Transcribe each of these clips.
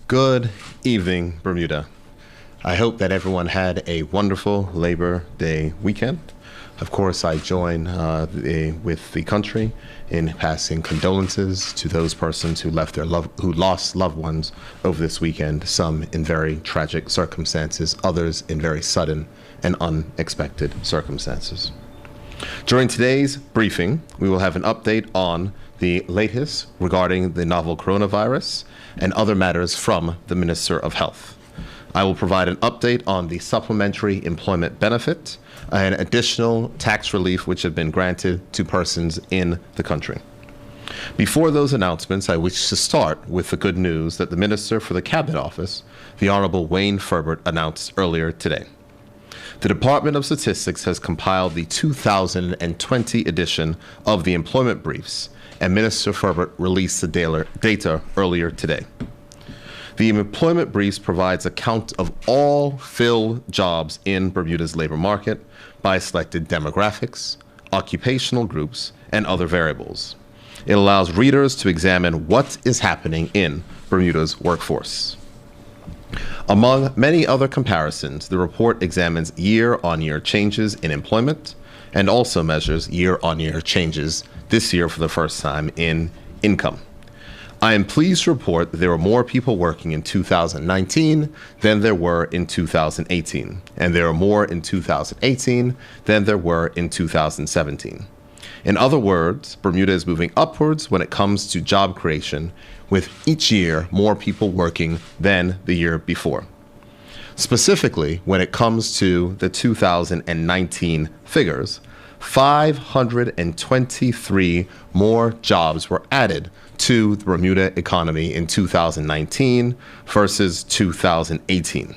Good evening, Bermuda. I hope that everyone had a wonderful Labor Day weekend. Of course, I join with the country in passing condolences to those persons who lost loved ones over this weekend, some in very tragic circumstances, others in very sudden and unexpected circumstances. During today's briefing, we will have an update on the latest regarding the novel coronavirus and other matters from the Minister of Health. I will provide an update on the supplementary employment benefit and additional tax relief which have been granted to persons in the country. Before those announcements, I wish to start with the good news that the Minister for the Cabinet Office, the Honorable Wayne Ferbert, announced earlier today. The Department of Statistics has compiled the 2020 edition of the employment briefs, and Minister Ferbert released the data earlier today. The employment briefs provides a count of all filled jobs in Bermuda's labor market by selected demographics, occupational groups, and other variables. It allows readers to examine what is happening in Bermuda's workforce. Among many other comparisons, the report examines year-on-year changes in employment and also measures year-on-year changes this year for the first time in income. I am pleased to report that there were more people working in 2019 than there were in 2018, and there are more in 2018 than there were in 2017. In other words, Bermuda is moving upwards when it comes to job creation, with each year more people working than the year before. Specifically, when it comes to the 2019 figures, 523 more jobs were added to the Bermuda economy in 2019 versus 2018.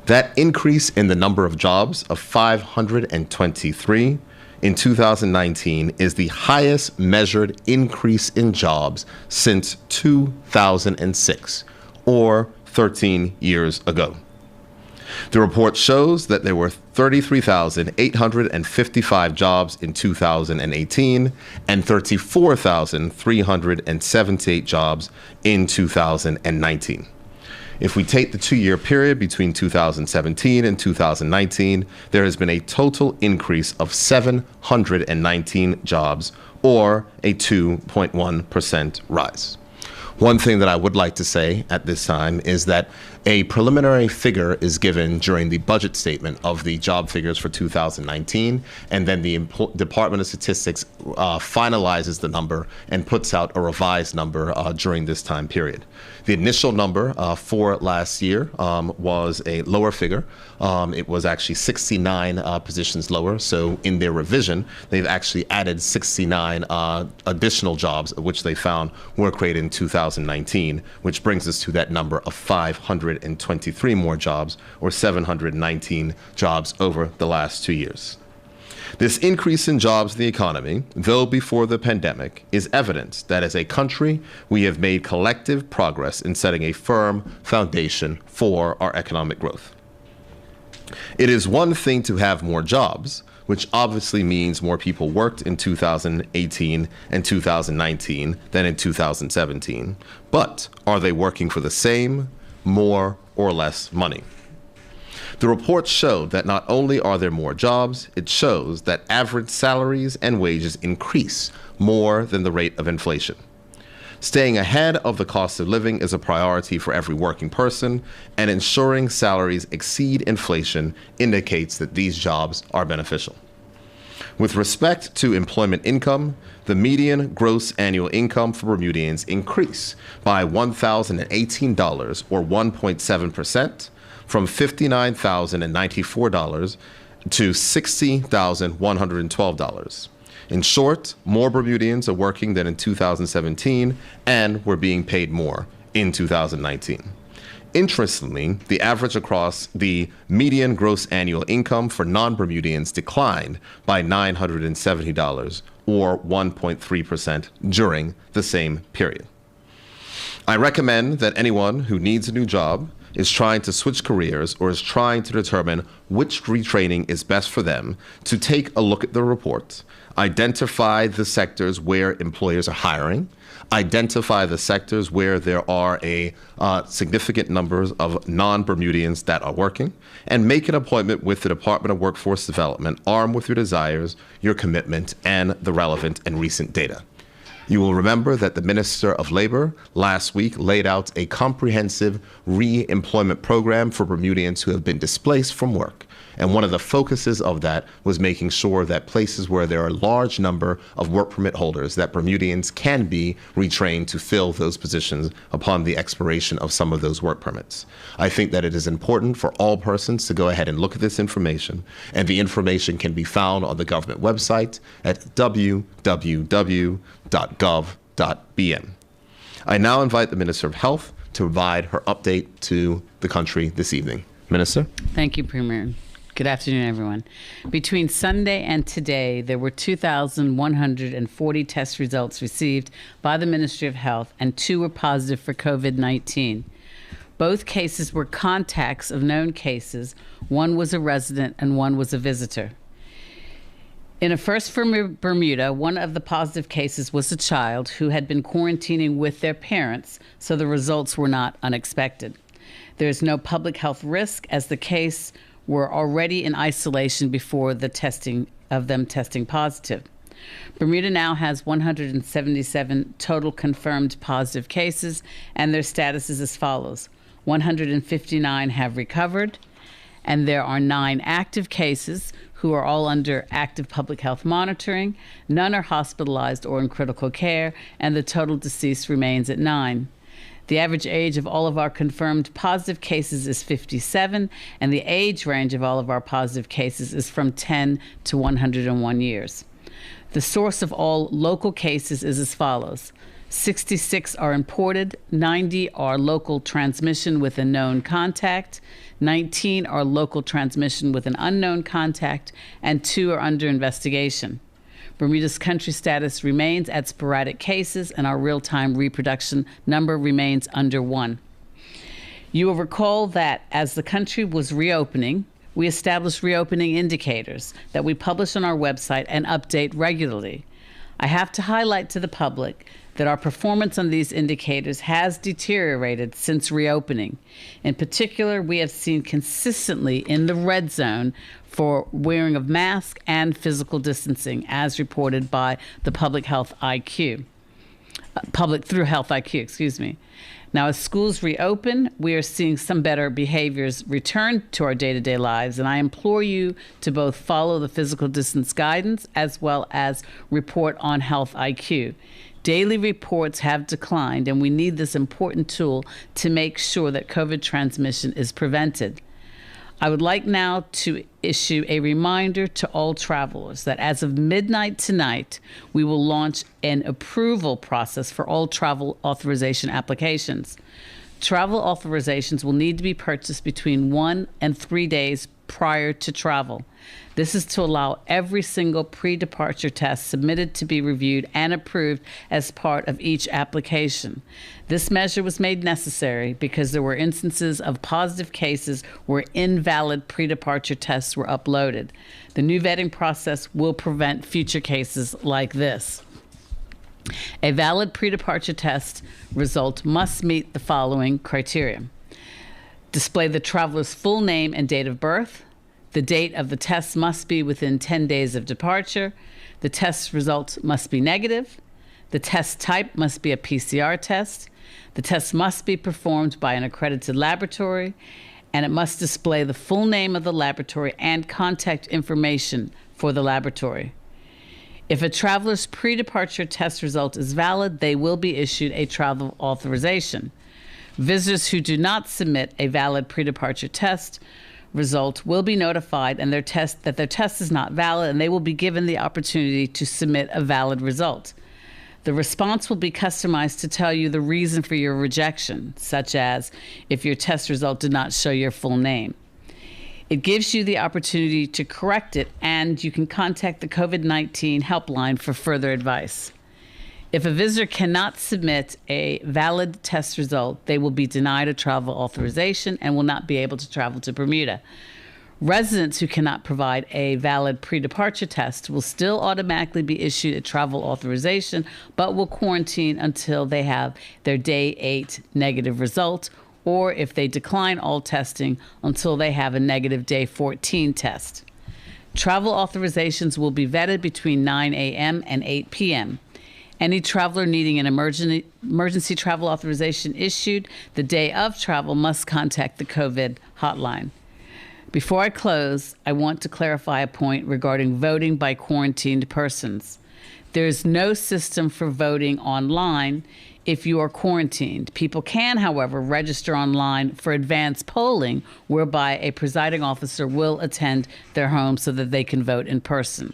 That increase in the number of jobs of 523 in 2019 is the highest measured increase in jobs since 2006, or 13 years ago. The report shows that there were 33,855 jobs in 2018 and 34,378 jobs in 2019. If we take the two-year period between 2017 and 2019, there has been a total increase of 719 jobs, or a 2.1% rise. One thing that I would like to say at this time is that a preliminary figure is given during the budget statement of the job figures for 2019, and then the Department of Statistics finalizes the number and puts out a revised number during this time period. The initial number for last year was a lower figure. It was actually 69 positions lower. So in their revision, they've actually added 69 additional jobs, which they found were created in 2019, which brings us to that number of 523 more jobs, or 719 jobs over the last 2 years. This increase in jobs in the economy, though before the pandemic, is evidence that as a country, we have made collective progress in setting a firm foundation for our economic growth. It is one thing to have more jobs, which obviously means more people worked in 2018 and 2019 than in 2017. But are they working for the same, more, or less money? The report showed that not only are there more jobs, it shows that average salaries and wages increase more than the rate of inflation. Staying ahead of the cost of living is a priority for every working person, and ensuring salaries exceed inflation indicates that these jobs are beneficial. With respect to employment income, the median gross annual income for Bermudians increased by $1,018, or 1.7%, from $59,094 to $60,112. In short, more Bermudians are working than in 2017, and were being paid more in 2019. Interestingly, the average across the median gross annual income for non-Bermudians declined by $970, or 1.3%, during the same period. I recommend that anyone who needs a new job, is trying to switch careers, or is trying to determine which retraining is best for them, to take a look at the report, identify the sectors where employers are hiring, identify the sectors where there are a significant numbers of non-Bermudians that are working, and make an appointment with the Department of Workforce Development armed with your desires, your commitment, and the relevant and recent data. You will remember that the Minister of Labor last week laid out a comprehensive re-employment program for Bermudians who have been displaced from work. And one of the focuses of that was making sure that places where there are a large number of work permit holders, that Bermudians can be retrained to fill those positions upon the expiration of some of those work permits. I think that it is important for all persons to go ahead and look at this information, and the information can be found on the government website at www.gov.bm. I now invite the Minister of Health to provide her update to the country this evening. Minister? Thank you, Premier. Good afternoon, everyone. Between Sunday and today, there were 2,140 test results received by the Ministry of Health, and 2 were positive for COVID-19. Both cases were contacts of known cases. 1 was a resident and 1 was a visitor. In a first for Bermuda, 1 of the positive cases was a child who had been quarantining with their parents, so the results were not unexpected. There is no public health risk, as the case were already in isolation before the testing positive. Bermuda now has 177 total confirmed positive cases, and their status is as follows. 159 have recovered, and there are 9 active cases who are all under active public health monitoring. None are hospitalized or in critical care, and the total deceased remains at 9. The average age of all of our confirmed positive cases is 57, and the age range of all of our positive cases is from 10 to 101 years. The source of all local cases is as follows. 66 are imported, 90 are local transmission with a known contact, 19 are local transmission with an unknown contact, and 2 are under investigation. Bermuda's country status remains at sporadic cases, and our real-time reproduction number remains under 1. You will recall that as the country was reopening, we established reopening indicators that we publish on our website and update regularly. I have to highlight to the public that our performance on these indicators has deteriorated since reopening. In particular, we have seen consistently in the red zone for wearing of masks and physical distancing, as reported by the Public Health IQ. Now, as schools reopen, we are seeing some better behaviors return to our day-to-day lives, and I implore you to both follow the physical distance guidance as well as report on Health IQ. Daily reports have declined, and we need this important tool to make sure that COVID transmission is prevented. I would like now to issue a reminder to all travelers that as of midnight tonight, we will launch an approval process for all travel authorization applications. Travel authorizations will need to be purchased between 1 and 3 days prior to travel. This is to allow every single pre-departure test submitted to be reviewed and approved as part of each application. This measure was made necessary because there were instances of positive cases where invalid pre-departure tests were uploaded. The new vetting process will prevent future cases like this. A valid pre-departure test result must meet the following criteria. Display the traveler's full name and date of birth. The date of the test must be within 10 days of departure. The test results must be negative. The test type must be a PCR test. The test must be performed by an accredited laboratory, and it must display the full name of the laboratory and contact information for the laboratory. If a traveler's pre-departure test result is valid, they will be issued a travel authorization. Visitors who do not submit a valid pre-departure test result will be notified that their test is not valid, and they will be given the opportunity to submit a valid result. The response will be customized to tell you the reason for your rejection, such as if your test result did not show your full name. It gives you the opportunity to correct it, and you can contact the COVID-19 helpline for further advice. If a visitor cannot submit a valid test result, they will be denied a travel authorization and will not be able to travel to Bermuda. Residents who cannot provide a valid pre-departure test will still automatically be issued a travel authorization, but will quarantine until they have their day 8 negative result, or if they decline all testing, until they have a negative day 14 test. Travel authorizations will be vetted between 9 a.m. and 8 p.m. Any traveler needing an emergency travel authorization issued the day of travel must contact the COVID hotline. Before I close, I want to clarify a point regarding voting by quarantined persons. There is no system for voting online if you are quarantined. People can, however, register online for advance polling, whereby a presiding officer will attend their home so that they can vote in person.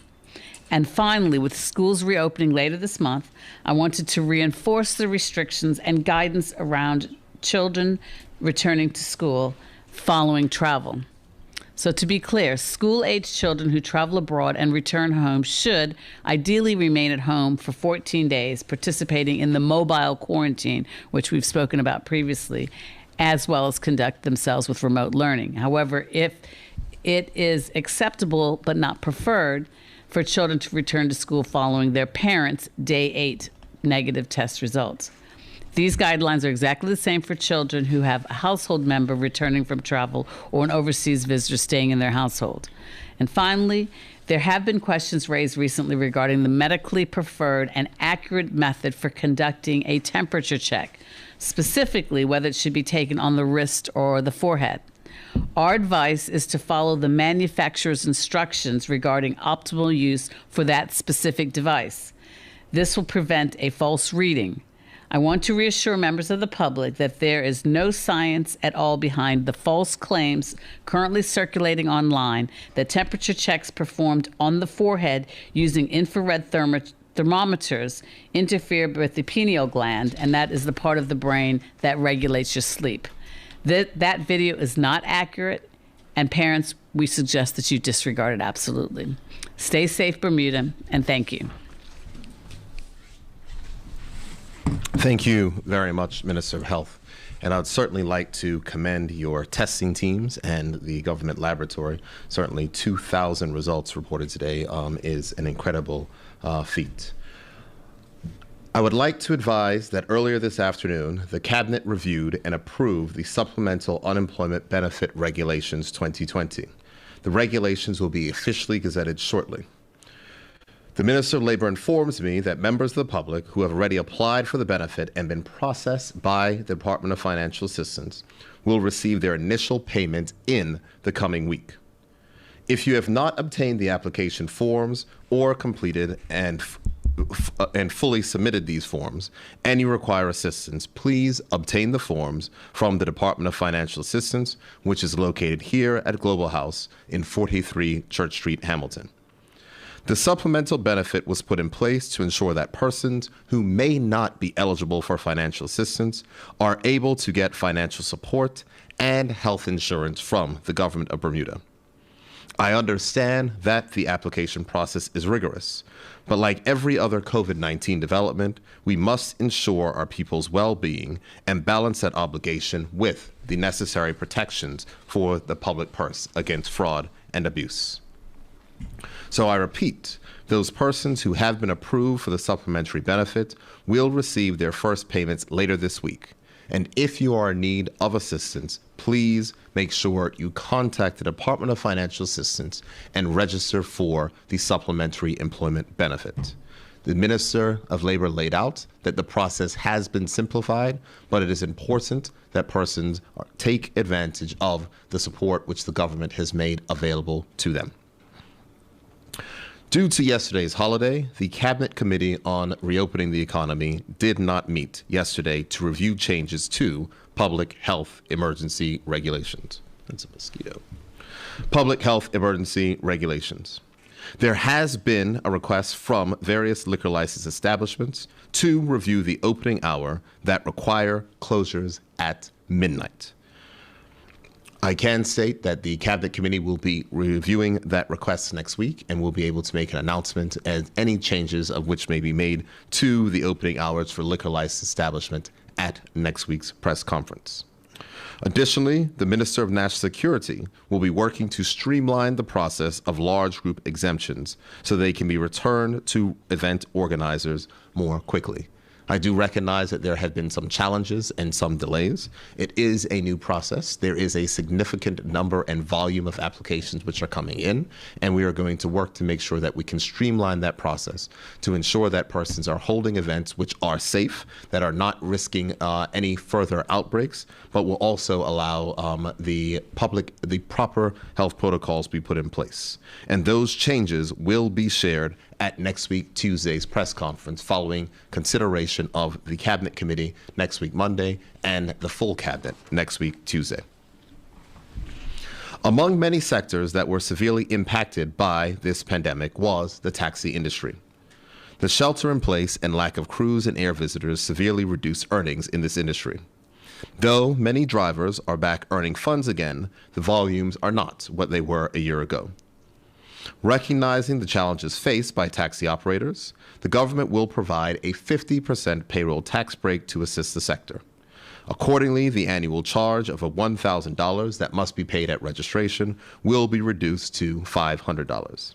And finally, with schools reopening later this month, I wanted to reinforce the restrictions and guidance around children returning to school following travel. So to be clear, school-aged children who travel abroad and return home should ideally remain at home for 14 days, participating in the mobile quarantine, which we've spoken about previously, as well as conduct themselves with remote learning. However, if it is acceptable but not preferred for children to return to school following their parents' day 8 negative test results. These guidelines are exactly the same for children who have a household member returning from travel or an overseas visitor staying in their household. And finally, there have been questions raised recently regarding the medically preferred and accurate method for conducting a temperature check, specifically whether it should be taken on the wrist or the forehead. Our advice is to follow the manufacturer's instructions regarding optimal use for that specific device. This will prevent a false reading. I want to reassure members of the public that there is no science at all behind the false claims currently circulating online that temperature checks performed on the forehead using infrared thermometers interfere with the pineal gland, and that is the part of the brain that regulates your sleep. That video is not accurate, and parents, we suggest that you disregard it absolutely. Stay safe, Bermuda, and thank you. Thank you very much, Minister of Health. And I would certainly like to commend your testing teams and the government laboratory. Certainly 2,000 results reported today is an incredible feat. I would like to advise that earlier this afternoon, the Cabinet reviewed and approved the Supplemental Unemployment Benefit Regulations 2020. The regulations will be officially gazetted shortly. The Minister of Labor informs me that members of the public who have already applied for the benefit and been processed by the Department of Financial Assistance will receive their initial payment in the coming week. If you have not obtained the application forms or completed and fully submitted these forms and you require assistance, please obtain the forms from the Department of Financial Assistance, which is located here at Global House in 43 Church Street, Hamilton. The supplemental benefit was put in place to ensure that persons who may not be eligible for financial assistance are able to get financial support and health insurance from the government of Bermuda. I understand that the application process is rigorous, but like every other COVID-19 development, we must ensure our people's well-being and balance that obligation with the necessary protections for the public purse against fraud and abuse. So I repeat, those persons who have been approved for the supplementary benefit will receive their first payments later this week. And if you are in need of assistance, please make sure you contact the Department of Financial Assistance and register for the supplementary employment benefit. The Minister of Labor laid out that the process has been simplified, but it is important that persons take advantage of the support which the government has made available to them. Due to yesterday's holiday, the Cabinet Committee on Reopening the Economy did not meet yesterday to review changes to public health emergency regulations. That's a mosquito. Public health emergency regulations. There has been a request from various liquor license establishments to review the opening hour that require closures at midnight. I can state that the Cabinet Committee will be reviewing that request next week and will be able to make an announcement as any changes of which may be made to the opening hours for liquor license establishment at next week's press conference. Additionally, the Minister of National Security will be working to streamline the process of large group exemptions so they can be returned to event organizers more quickly. I do recognize that there have been some challenges and some delays. It is a new process. There is a significant number and volume of applications which are coming in, and we are going to work to make sure that we can streamline that process to ensure that persons are holding events which are safe, that are not risking any further outbreaks, but will also allow the proper health protocols be put in place. And those changes will be shared at next week Tuesday's press conference following consideration of the Cabinet Committee next week Monday and the full Cabinet next week Tuesday. Among many sectors that were severely impacted by this pandemic was the taxi industry. The shelter in place and lack of cruise and air visitors severely reduced earnings in this industry. Though many drivers are back earning funds again, the volumes are not what they were a year ago. Recognizing the challenges faced by taxi operators, the government will provide a 50% payroll tax break to assist the sector. Accordingly, the annual charge of $1,000 that must be paid at registration will be reduced to $500.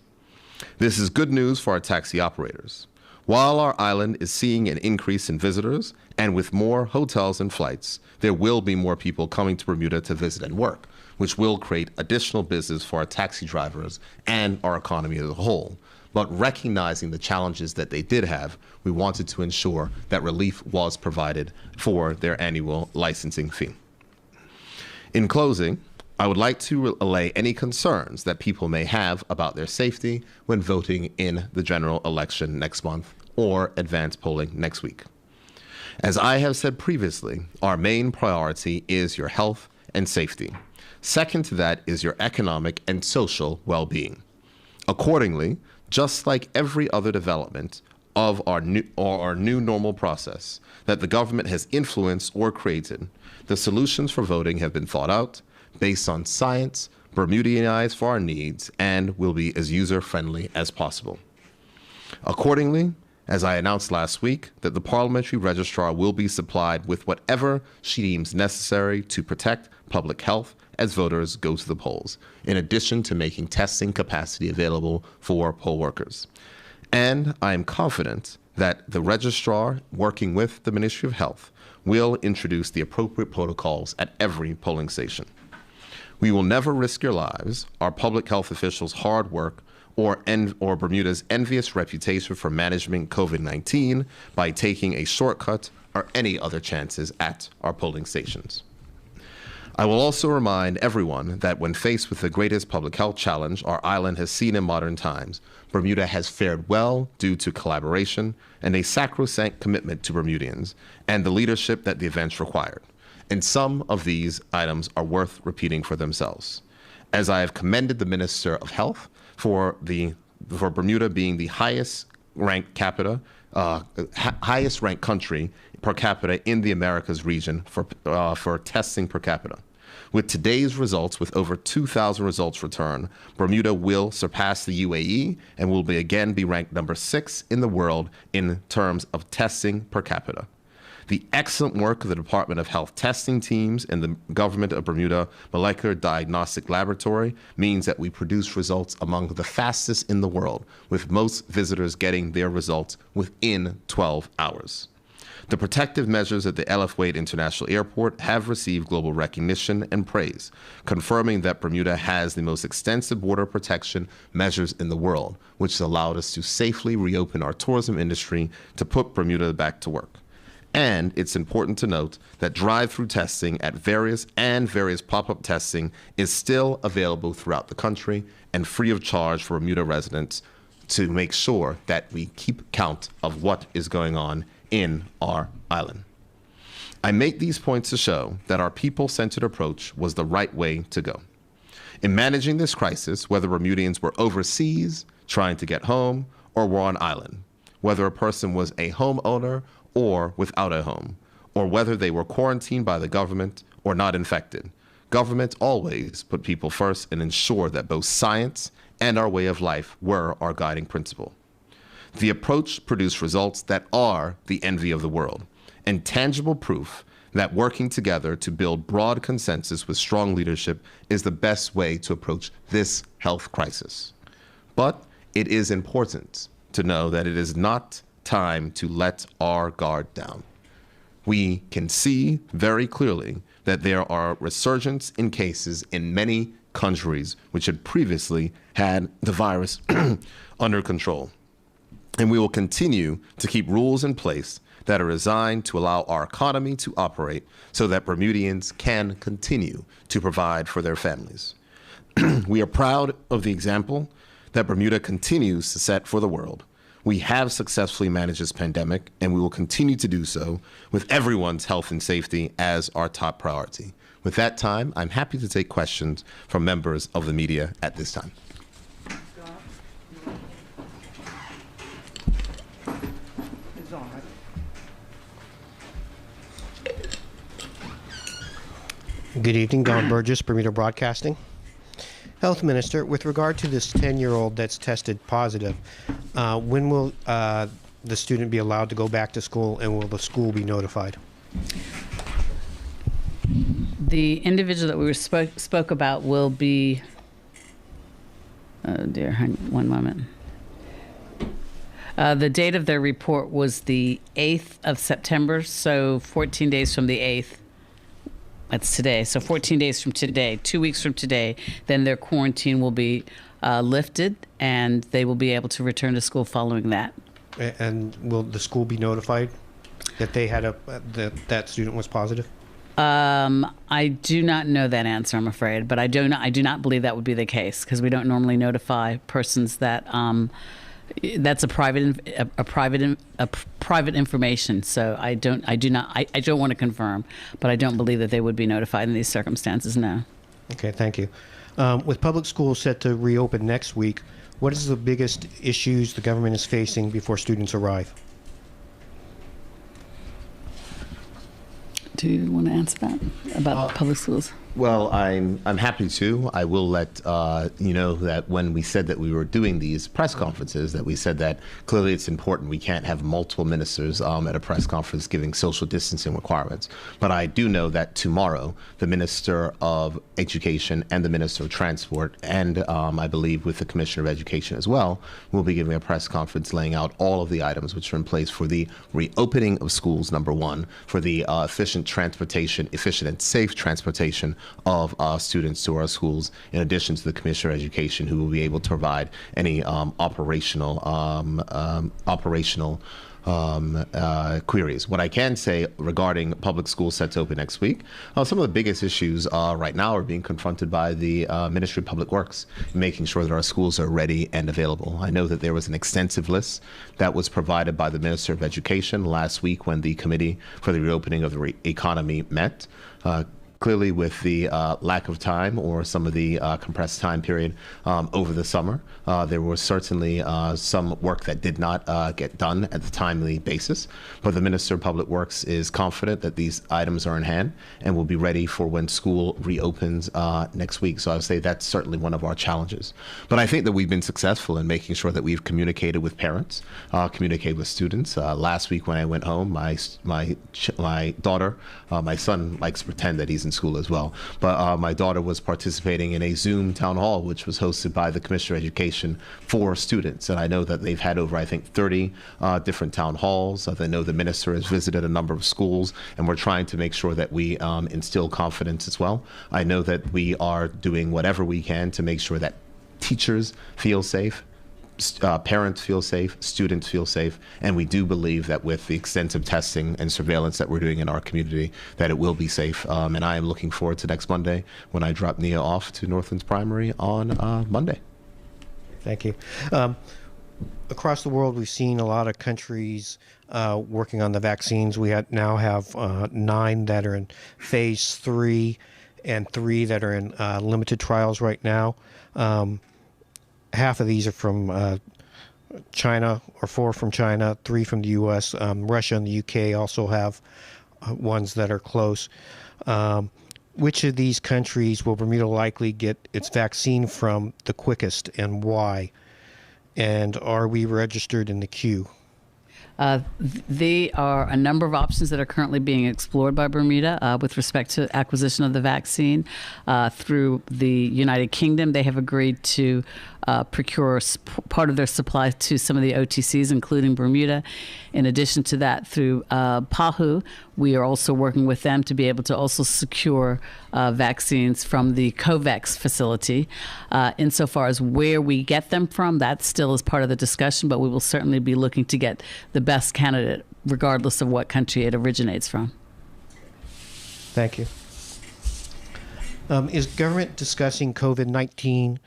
This is good news for our taxi operators. While our island is seeing an increase in visitors, and with more hotels and flights, there will be more people coming to Bermuda to visit and work, which will create additional business for our taxi drivers and our economy as a whole. But recognizing the challenges that they did have, we wanted to ensure that relief was provided for their annual licensing fee. In closing, I would like to allay any concerns that people may have about their safety when voting in the general election next month or advance polling next week. As I have said previously, our main priority is your health and safety. Second to that is your economic and social well-being. Accordingly, just like every other development of our new normal process that the government has influenced or created, the solutions for voting have been thought out based on science, Bermudianized for our needs, and will be as user-friendly as possible. Accordingly, as I announced last week, that the parliamentary registrar will be supplied with whatever she deems necessary to protect public health as voters go to the polls, in addition to making testing capacity available for poll workers. And I am confident that the registrar, working with the Ministry of Health, will introduce the appropriate protocols at every polling station. We will never risk your lives, our public health officials' hard work, or Bermuda's envious reputation for managing COVID-19 by taking a shortcut or any other chances at our polling stations. I will also remind everyone that when faced with the greatest public health challenge our island has seen in modern times, Bermuda has fared well due to collaboration and a sacrosanct commitment to Bermudians and the leadership that the events required. And some of these items are worth repeating for themselves. As I have commended the Minister of Health for Bermuda being the highest ranked country per capita in the Americas region for testing per capita. With today's results, with over 2,000 results returned, Bermuda will surpass the UAE and will again be ranked number 6 in the world in terms of testing per capita. The excellent work of the Department of Health testing teams and the Government of Bermuda Molecular Diagnostic Laboratory means that we produce results among the fastest in the world, with most visitors getting their results within 12 hours. The protective measures at the L.F. Wade International Airport have received global recognition and praise, confirming that Bermuda has the most extensive border protection measures in the world, which has allowed us to safely reopen our tourism industry to put Bermuda back to work. And it's important to note that drive-through testing at various pop-up testing is still available throughout the country and free of charge for Bermuda residents to make sure that we keep count of what is going on in our island. I make these points to show that our people-centered approach was the right way to go. In managing this crisis, whether Bermudians were overseas, trying to get home, or were on island, whether a person was a homeowner or without a home, or whether they were quarantined by the government or not infected, government always put people first and ensured that both science and our way of life were our guiding principle. The approach produced results that are the envy of the world and tangible proof that working together to build broad consensus with strong leadership is the best way to approach this health crisis. But it is important to know that it is not time to let our guard down. We can see very clearly that there are resurgence in cases in many countries which had previously had the virus under control. And we will continue to keep rules in place that are designed to allow our economy to operate so that Bermudians can continue to provide for their families. We are proud of the example that Bermuda continues to set for the world. We have successfully managed this pandemic, and we will continue to do so with everyone's health and safety as our top priority. With that time, I'm happy to take questions from members of the media at this time. Good evening, Don Burgess, Bermuda Broadcasting. Health Minister, with regard to this 10-year-old that's tested positive, when will the student be allowed to go back to school, and will the school be notified? The individual that we spoke about will be, oh dear, one moment. The date of their report was the 8th of September, so 14 days from the 8th. That's today. So 14 days from today, 2 weeks from today, then their quarantine will be lifted, and they will be able to return to school following that. And will the school be notified that they had that student was positive? I do not know that answer, I'm afraid, but I do not believe that would be the case, because we don't normally notify persons that that's private information. So I don't want to confirm, but I don't believe that they would be notified in these circumstances. No. Okay, thank you. With public schools set to reopen next week, what is the biggest issues the government is facing before students arrive? Do you want to answer that about public schools? Well, I'm happy to. I will let you know that when we said that we were doing these press conferences, that we said that clearly it's important. We can't have multiple ministers at a press conference giving social distancing requirements. But I do know that tomorrow, the Minister of Education and the Minister of Transport, and I believe with the Commissioner of Education as well, will be giving a press conference laying out all of the items which are in place for the reopening of schools, number one, for the efficient and safe transportation of students to our schools, in addition to the Commissioner of Education, who will be able to provide any operational queries. What I can say regarding public schools set to open next week, some of the biggest issues right now are being confronted by the Ministry of Public Works, making sure that our schools are ready and available. I know that there was an extensive list that was provided by the Minister of Education last week when the Committee for the Reopening of the Economy met. Clearly, with the lack of time or some of the compressed time period over the summer, there was certainly some work that did not get done at the timely basis. But the Minister of Public Works is confident that these items are in hand and will be ready for when school reopens next week. So I would say that's certainly one of our challenges. But I think that we've been successful in making sure that we've communicated with parents, communicated with students. Last week when I went home, my daughter, my son likes to pretend that he's in school as well, but my daughter was participating in a Zoom town hall, which was hosted by the Commissioner of Education for students. And I know that they've had over, I think, 30 different town halls. I know the minister has visited a number of schools, and we're trying to make sure that we instill confidence as well. I know that we are doing whatever we can to make sure that teachers feel safe, parents feel safe, students feel safe, and we do believe that with the extensive testing and surveillance that we're doing in our community, that it will be safe. And I am looking forward to next Monday when I drop Nia off to Northlands Primary on Monday. Thank you. Across the world, we've seen a lot of countries working on the vaccines. We now have 9 that are in phase 3 and 3 that are in limited trials right now. Half of these are from China, or 4 from China, 3 from the U.S. Russia and the U.K. also have ones that are close. Which of these countries will Bermuda likely get its vaccine from the quickest, and why? And are we registered in the queue? There are a number of options that are currently being explored by Bermuda with respect to acquisition of the vaccine. Through the United Kingdom, they have agreed to procure part of their supply to some of the OTCs, including Bermuda. In addition to that, through PAHU, we are also working with them to be able to also secure vaccines from the COVAX facility. Insofar as where we get them from, that still is part of the discussion, but we will certainly be looking to get the best candidate regardless of what country it originates from. Thank you. Is government discussing COVID-19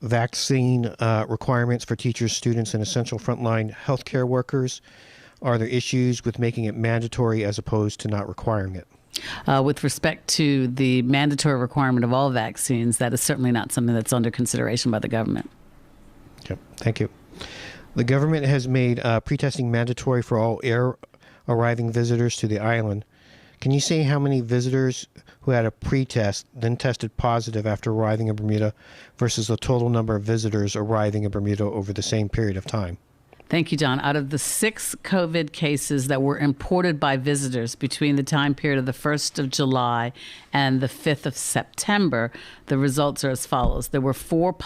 vaccine requirements for teachers, students, and essential frontline healthcare workers? Are there issues with making it mandatory as opposed to not requiring it? With respect to the mandatory requirement of all vaccines, that is certainly not something that's under consideration by the government. Okay, thank you. The government has made pre-testing mandatory for all air arriving visitors to the island. Can you say how many visitors who had a pre-test then tested positive after arriving in Bermuda versus the total number of visitors arriving in Bermuda over the same period of time? Thank you, John. Out of the 6 COVID cases that were imported by visitors between the time period of the 1st of July and the 5th of September, the results are as follows. There were 4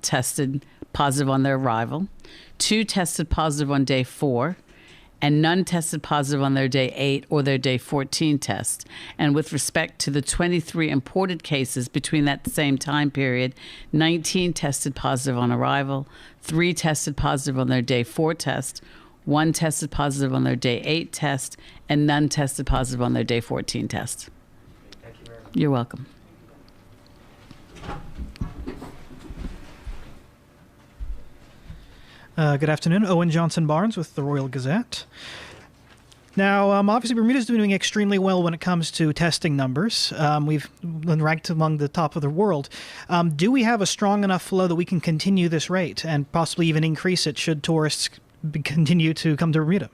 tested positive on their arrival, 2 tested positive on day 4, and none tested positive on their day 8 or their day 14 test. And with respect to the 23 imported cases between that same time period, 19 tested positive on arrival, 3 tested positive on their day 4 test, 1 tested positive on their day 8 test, and none tested positive on their day 14 test. Thank you very much. You're welcome. Good afternoon. Owen Johnson-Barnes with the Royal Gazette. Now, obviously, Bermuda's doing extremely well when it comes to testing numbers. We've been ranked among the top of the world. Do we have a strong enough flow that we can continue this rate and possibly even increase it should tourists continue to come to Bermuda?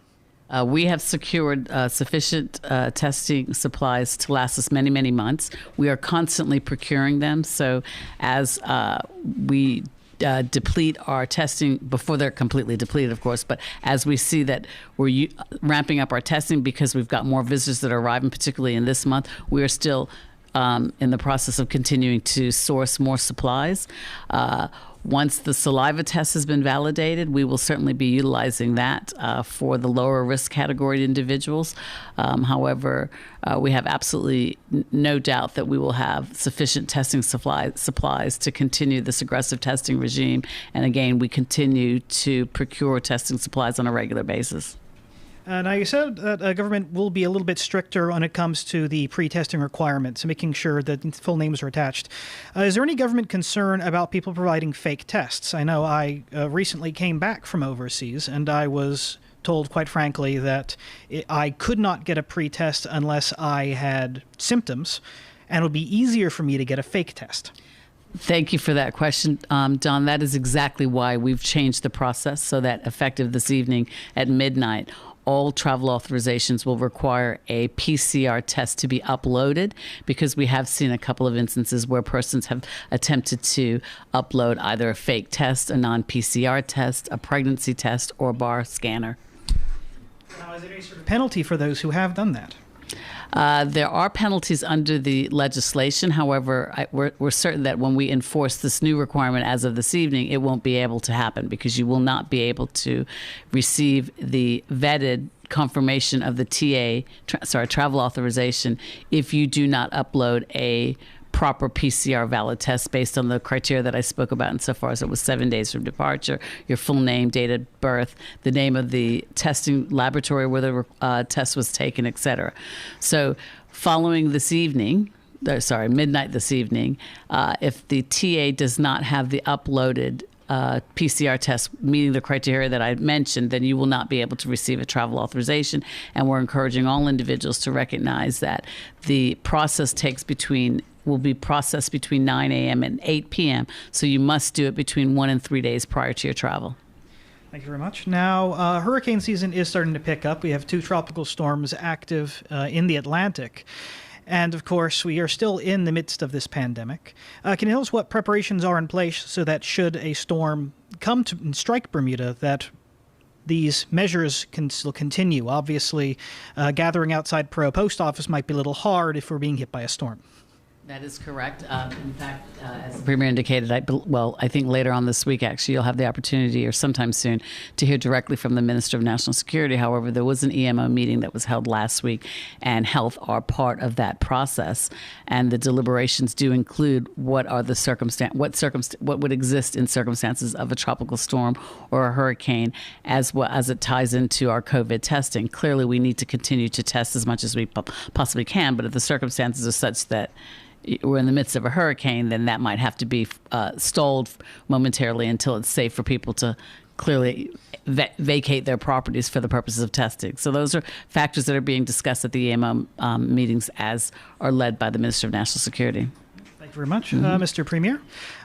We have secured sufficient testing supplies to last us many, many months. We are constantly procuring them. So as we deplete our testing before they're completely depleted, of course. But as we see that we're ramping up our testing because we've got more visitors that are arriving, particularly in this month, we are still in the process of continuing to source more supplies. Once the saliva test has been validated, we will certainly be utilizing that for the lower risk category individuals. However, we have absolutely no doubt that we will have sufficient testing supplies to continue this aggressive testing regime. And again, we continue to procure testing supplies on a regular basis. Now, you said that government will be a little bit stricter when it comes to the pre-testing requirements, making sure that full names are attached. Is there any government concern about people providing fake tests? I know I recently came back from overseas, and I was told, quite frankly, that I could not get a pre-test unless I had symptoms, and it would be easier for me to get a fake test. Thank you for that question, Don. That is exactly why we've changed the process so that effective this evening at midnight, all travel authorizations will require a PCR test to be uploaded, because we have seen a couple of instances where persons have attempted to upload either a fake test, a non-PCR test, a pregnancy test, or a bar scanner. Now, is there any sort of penalty for those who have done that? There are penalties under the legislation. However, we're certain that when we enforce this new requirement as of this evening, it won't be able to happen, because you will not be able to receive the vetted confirmation of the travel authorization, if you do not upload a proper PCR valid test based on the criteria that I spoke about insofar as it was 7 days from departure, your full name, date of birth, the name of the testing laboratory where the test was taken, etc. So following this evening, midnight this evening, if the TA does not have the uploaded PCR test meeting the criteria that I mentioned, then you will not be able to receive a travel authorization. And we're encouraging all individuals to recognize that the process will be processed between 9 a.m. and 8 p.m. So you must do it between 1 and 3 days prior to your travel. Thank you very much. Now, hurricane season is starting to pick up. We have 2 tropical storms active in the Atlantic. And, of course, we are still in the midst of this pandemic. Can you tell us what preparations are in place so that should a storm come to strike Bermuda, that these measures can still continue. Obviously, gathering outside Pro Post Office might be a little hard if we're being hit by a storm. That is correct. In fact, as the Premier indicated, I think later on this week, actually, you'll have the opportunity, or sometime soon, to hear directly from the Minister of National Security. However, there was an EMO meeting that was held last week, and health are part of that process. And the deliberations do include what are the what would exist in circumstances of a tropical storm or a hurricane, as well as it ties into our COVID testing. Clearly, we need to continue to test as much as we possibly can, but if the circumstances are such that we're in the midst of a hurricane, then that might have to be stalled momentarily until it's safe for people to clearly vacate their properties for the purposes of testing. So those are factors that are being discussed at the EMO meetings, as are led by the Minister of National Security. Thank you very much, Mr. Premier.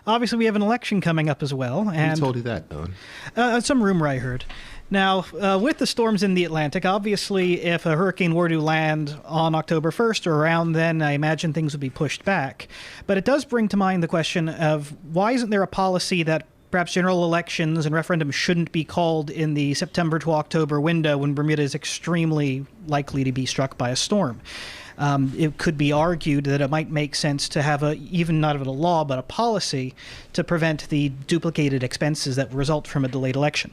Obviously, we have an election coming up as well. And Who told you that, Owen? Some rumor I heard. Now, with the storms in the Atlantic, obviously, if a hurricane were to land on October 1st or around then, I imagine things would be pushed back. But it does bring to mind the question of why isn't there a policy that perhaps general elections and referendums shouldn't be called in the September to October window when Bermuda is extremely likely to be struck by a storm? It could be argued that it might make sense to have even not a law, but a policy to prevent the duplicated expenses that result from a delayed election.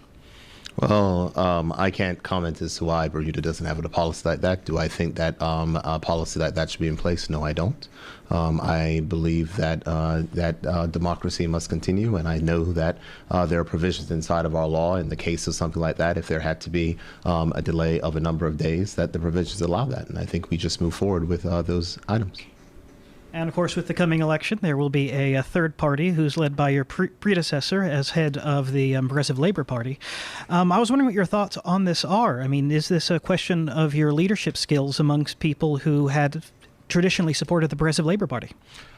Well, I can't comment as to why Bermuda doesn't have a policy like that. Do I think that a policy like that should be in place? No, I don't. I believe that democracy must continue, and I know that there are provisions inside of our law in the case of something like that, if there had to be a delay of a number of days, that the provisions allow that. And I think we just move forward with those items. And, of course, with the coming election, there will be a third party who's led by your predecessor as head of the Progressive Labor Party. I was wondering what your thoughts on this are. I mean, is this a question of your leadership skills amongst people who had traditionally supported the Progressive Labor Party?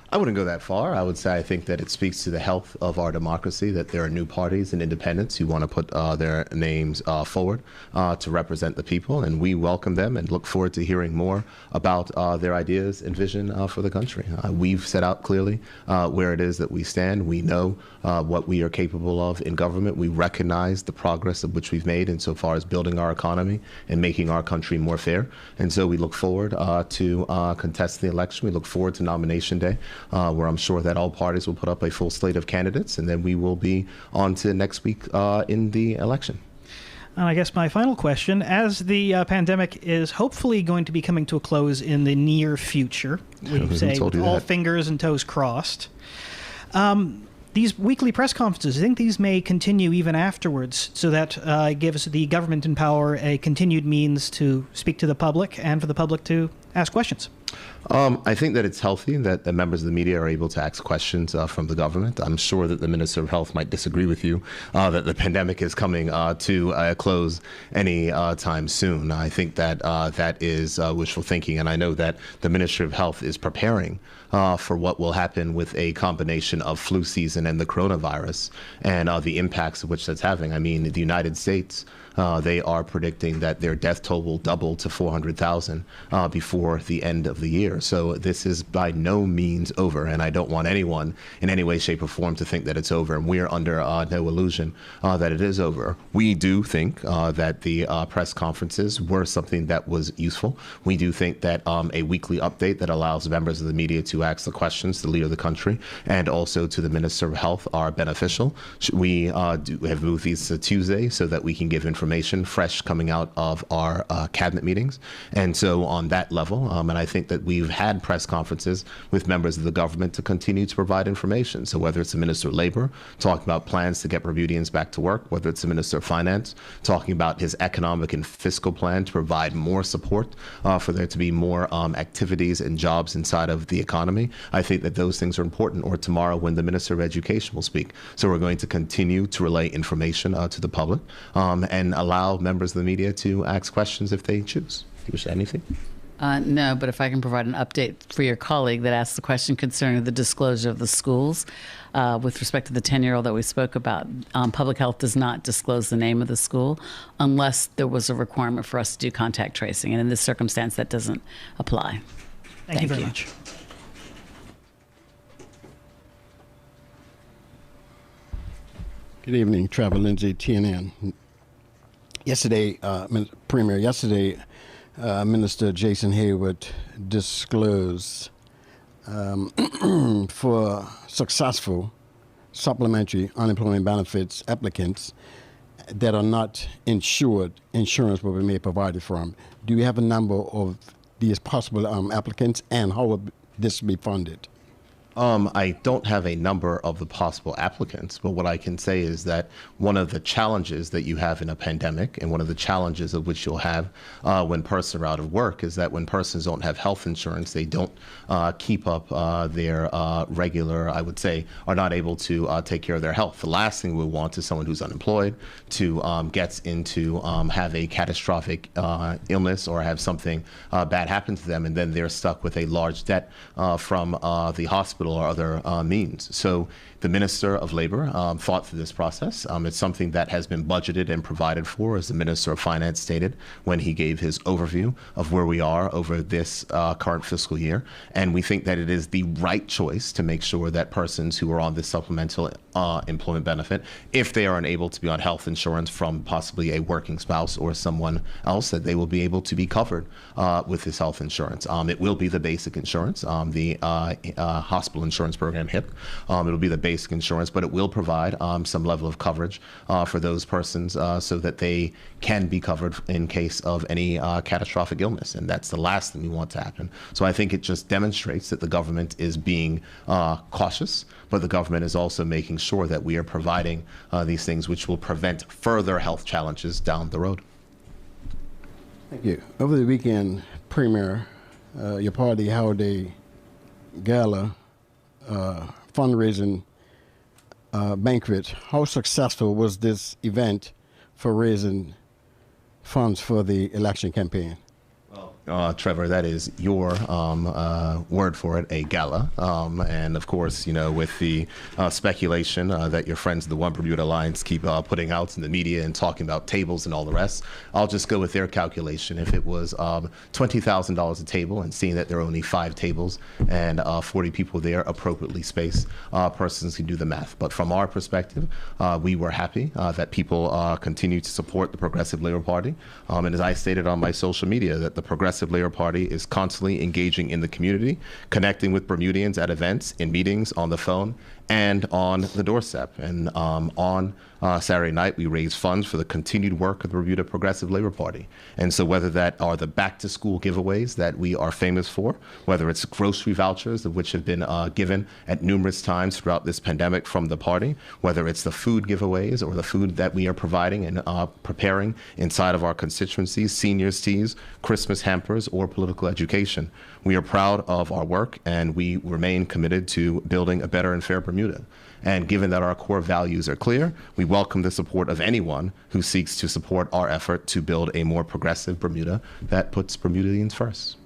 I wouldn't go that far. I would say I think that it speaks to the health of our democracy that there are new parties and independents who want to put their names forward to represent the people, and we welcome them and look forward to hearing more about their ideas and vision for the country. We've set out clearly where it is that we stand. We know what we are capable of in government. We recognize the progress of which we've made insofar as building our economy and making our country more fair. And so we look forward to contesting the election. We look forward to nomination day, where I'm sure that all parties will put up a full slate of candidates, and then we will be on to next week in the election. And I guess my final question, as the pandemic is hopefully going to be coming to a close in the near future, we say with all fingers and toes crossed, these weekly press conferences, I think these may continue even afterwards, so that gives the government in power a continued means to speak to the public and for the public to ask questions. I think that it's healthy that the members of the media are able to ask questions from the government. I'm sure that the Minister of Health might disagree with you that the pandemic is coming to a close any time soon. I think that that is wishful thinking, and I know that the Ministry of Health is preparing for what will happen with a combination of flu season and the coronavirus and the impacts of which that's having. I mean, the United States, they are predicting that their death toll will double to 400,000 before the end of the year. So this is by no means over, and I don't want anyone in any way, shape, or form to think that it's over. And we're under no illusion that it is over. We do think that the press conferences were something that was useful. We do think that a weekly update that allows members of the media to ask the questions to the leader of the country and also to the Minister of Health are beneficial. We have moved these to Tuesday so that we can give information fresh coming out of our cabinet meetings. And so on that level, and I think that we've had press conferences with members of the government to continue to provide information. So whether it's the Minister of Labor talking about plans to get Bermudians back to work, whether it's the Minister of Finance talking about his economic and fiscal plan to provide more support for there to be more activities and jobs inside of the economy, I think that those things are important. Or tomorrow when the Minister of Education will speak. So we're going to continue to relay information to the public and allow members of the media to ask questions if they choose. Do you wish to add anything? No, but if I can provide an update for your colleague that asked the question concerning the disclosure of the schools, with respect to the 10-year-old that we spoke about, public health does not disclose the name of the school unless there was a requirement for us to do contact tracing. And in this circumstance, that doesn't apply. Thank you very much. Good evening, Trevor Lindsay, TNN. Yesterday, Premier, Minister Jason Hayward disclosed for successful supplementary unemployment benefits applicants that are not insured, insurance will be made provided for them. Do you have a number of these possible applicants, and how will this be funded? I don't have a number of the possible applicants, but what I can say is that one of the challenges that you have in a pandemic, and one of the challenges of which you'll have when persons are out of work, is that when persons don't have health insurance, they don't keep up their regular, I would say, are not able to take care of their health. The last thing we want is someone who's unemployed to get into have a catastrophic illness or have something bad happen to them, and then they're stuck with a large debt from the hospital or other means. So the Minister of Labor thought through this process. It's something that has been budgeted and provided for, as the Minister of Finance stated when he gave his overview of where we are over this current fiscal year. And we think that it is the right choice to make sure that persons who are on this supplemental employment benefit, if they are unable to be on health insurance from possibly a working spouse or someone else, that they will be able to be covered with this health insurance. It will be the basic insurance, the hospital insurance program, HIP. It'll be the basic insurance, but it will provide some level of coverage for those persons so that they can be covered in case of any catastrophic illness. And that's the last thing we want to happen. So I think it just demonstrates that the government is being cautious, but the government is also making sure that we are providing these things which will prevent further health challenges down the road. Thank you. Over the weekend, Premier, your party held a gala fundraising banquet. How successful was this event for raising funds for the election campaign? Trevor, that is your word for it, a gala. And of course, you know, with the speculation that your friends of the One Bermuda Alliance keep putting out in the media and talking about tables and all the rest, I'll just go with their calculation. If it was $20,000 a table, and seeing that there are only 5 tables and 40 people there appropriately spaced, persons can do the math. But from our perspective, we were happy that people continue to support the Progressive Labor Party. And as I stated on my social media, that the Progressive Labor Party is constantly engaging in the community, connecting with Bermudians at events, in meetings, on the phone, and on the doorstep. And on Saturday night, we raised funds for the continued work of the Bermuda Progressive Labor Party. And so whether that are the back-to-school giveaways that we are famous for, whether it's grocery vouchers, of which have been given at numerous times throughout this pandemic from the party, whether it's the food giveaways or the food that we are providing and preparing inside of our constituencies, seniors' teas, Christmas hampers, or political education, we are proud of our work, and we remain committed to building a better and fair Bermuda. And given that our core values are clear, we welcome the support of anyone who seeks to support our effort to build a more progressive Bermuda that puts Bermudians first.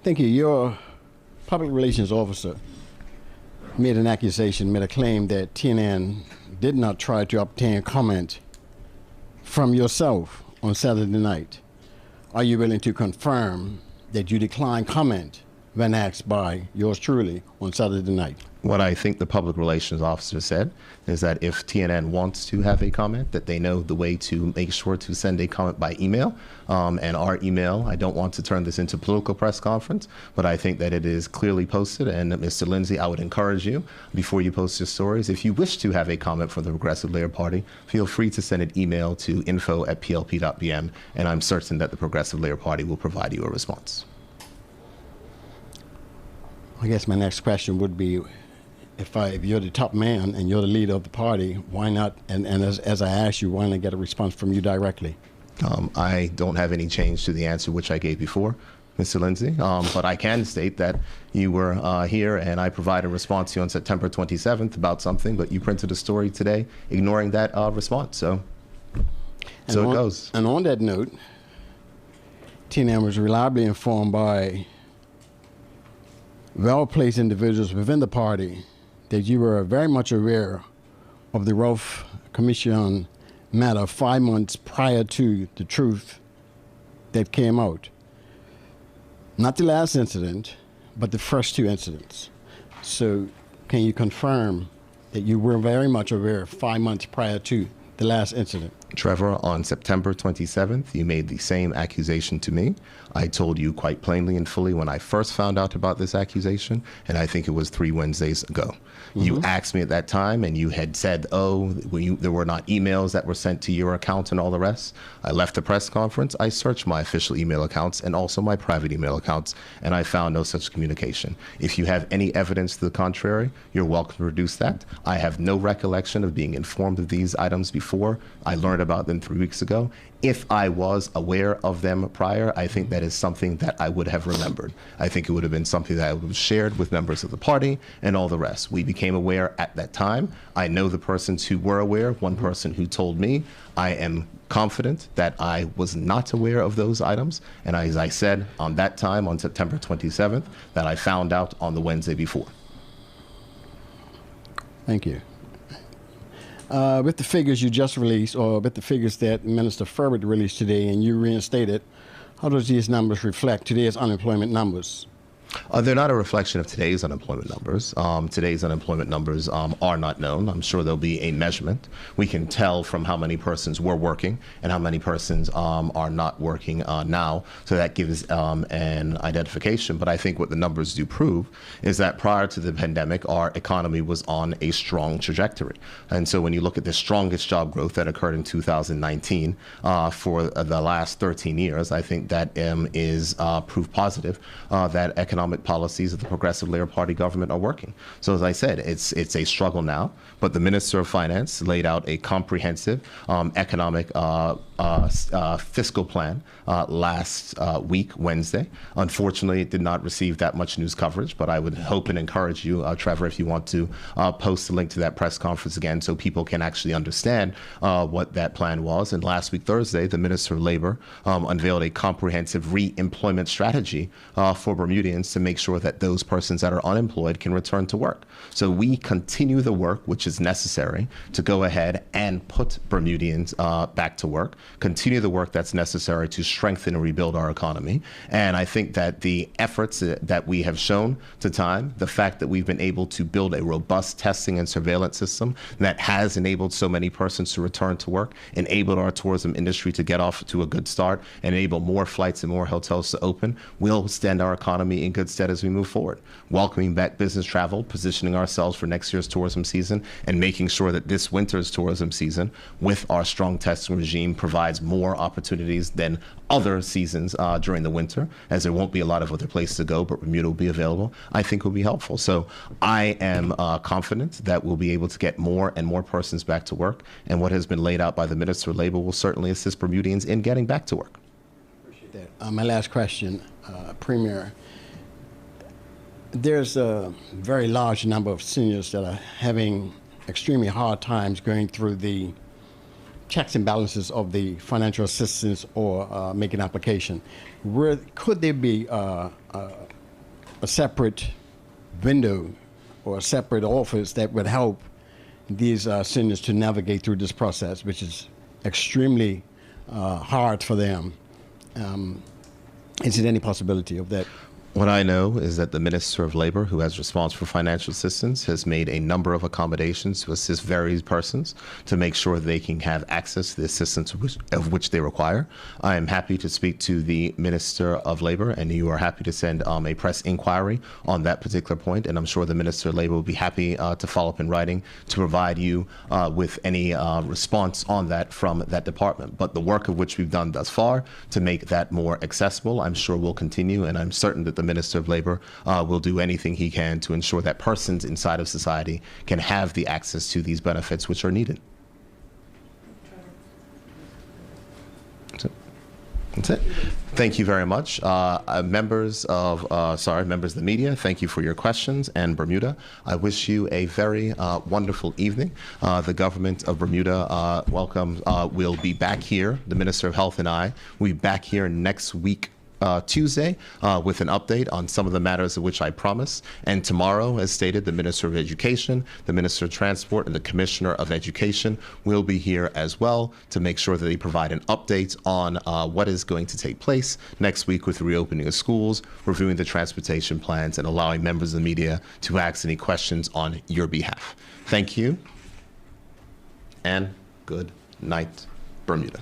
Thank you. Your public relations officer made an accusation, made a claim that TNN did not try to obtain comment from yourself on Saturday night. Are you willing to confirm that you declined comment when asked by yours truly on Saturday night? What I think the public relations officer said is that if TNN wants to have a comment, that they know the way to make sure to send a comment by email. And our email, I don't want to turn this into a political press conference, but I think that it is clearly posted. And Mr. Lindsay, I would encourage you, before you post your stories, if you wish to have a comment from the Progressive Labor Party, feel free to send an email to info@plp.bm, and I'm certain that the Progressive Labor Party will provide you a response. I guess my next question would be, if you're the top man and you're the leader of the party, why not, and as I asked you, why not get a response from you directly? I don't have any change to the answer which I gave before, Mr. Lindsay, but I can state that you were here and I provided a response to you on September 27th about something, but you printed a story today ignoring that response, so it goes. And on that note, TNN was reliably informed by well-placed individuals within the party that you were very much aware of the Rolfe Commission matter 5 months prior to the truth that came out. Not the last incident, but the first 2 incidents. So can you confirm that you were very much aware 5 months prior to the last incident? Trevor, on September 27th, you made the same accusation to me. I told you quite plainly and fully when I first found out about this accusation, and I think it was 3 Wednesdays ago. You asked me at that time, and you had said, there were not emails that were sent to your account and all the rest. I left the press conference. I searched my official email accounts and also my private email accounts, and I found no such communication. If you have any evidence to the contrary, you're welcome to produce that. I have no recollection of being informed of these items before. I learned about them 3 weeks ago. If I was aware of them prior, I think that is something that I would have remembered. I think it would have been something that I would have shared with members of the party and all the rest. We became aware at that time. I know the persons who were aware, one person who told me. I am confident that I was not aware of those items. And as I said on that time, on September 27th, that I found out on the Wednesday before. Thank you. With the figures you just released, or with the figures that Minister Furbert released today and you reinstated, how does these numbers reflect today's unemployment numbers? They're not a reflection of today's unemployment numbers. Today's unemployment numbers are not known. I'm sure there'll be a measurement. We can tell from how many persons were working and how many persons are not working now. So that gives an identification. But I think what the numbers do prove is that prior to the pandemic, our economy was on a strong trajectory. And so when you look at the strongest job growth that occurred in 2019 for the last 13 years, I think that is proof positive that economic policies of the Progressive Labour Party government are working. So as I said, it's a struggle now, but the Minister of Finance laid out a comprehensive economic fiscal plan last week, Wednesday. Unfortunately, it did not receive that much news coverage, but I would hope and encourage you, Trevor, if you want to post a link to that press conference again so people can actually understand what that plan was. And last week, Thursday, the Minister of Labor unveiled a comprehensive re-employment strategy for Bermudians to make sure that those persons that are unemployed can return to work. So we continue the work which is necessary to go ahead and put Bermudians back to work, continue the work that's necessary to strengthen and rebuild our economy. And I think that the efforts that we have shown to time, the fact that we've been able to build a robust testing and surveillance system that has enabled so many persons to return to work, enabled our tourism industry to get off to a good start, and enable more flights and more hotels to open, will stand our economy in good stead as we move forward. Welcoming back business travel, positioning ourselves for next year's tourism season, and making sure that this winter's tourism season, with our strong testing regime, provides more opportunities than other seasons during the winter, as there won't be a lot of other places to go, but Bermuda will be available, I think will be helpful. So I am confident that we'll be able to get more and more persons back to work, and what has been laid out by the Minister of Labor will certainly assist Bermudians in getting back to work. Appreciate that. My last question, Premier. There's a very large number of seniors that are having extremely hard times going through the checks and balances of the financial assistance or making application. Could there be a separate window or a separate office that would help these seniors to navigate through this process, which is extremely hard for them? Is there any possibility of that? What I know is that the Minister of Labor, who has responsibility for financial assistance, has made a number of accommodations to assist various persons to make sure they can have access to the assistance of which they require. I am happy to speak to the Minister of Labor, and you are happy to send a press inquiry on that particular point, and I'm sure the Minister of Labor will be happy to follow up in writing to provide you with any response on that from that department. But the work of which we've done thus far to make that more accessible, I'm sure will continue, and I'm certain that the Minister of Labor will do anything he can to ensure that persons inside of society can have the access to these benefits which are needed. That's it. Thank you very much. Members of the media, thank you for your questions. And Bermuda, I wish you a very wonderful evening. The government of Bermuda will be back here. The Minister of Health and I will be back here next week, Tuesday, with an update on some of the matters of which I promised. And tomorrow, as stated, the Minister of Education, the Minister of Transport, and the Commissioner of Education will be here as well to make sure that they provide an update on what is going to take place next week with the reopening of schools, reviewing the transportation plans, and allowing members of the media to ask any questions on your behalf. Thank you, and good night. Bermuda.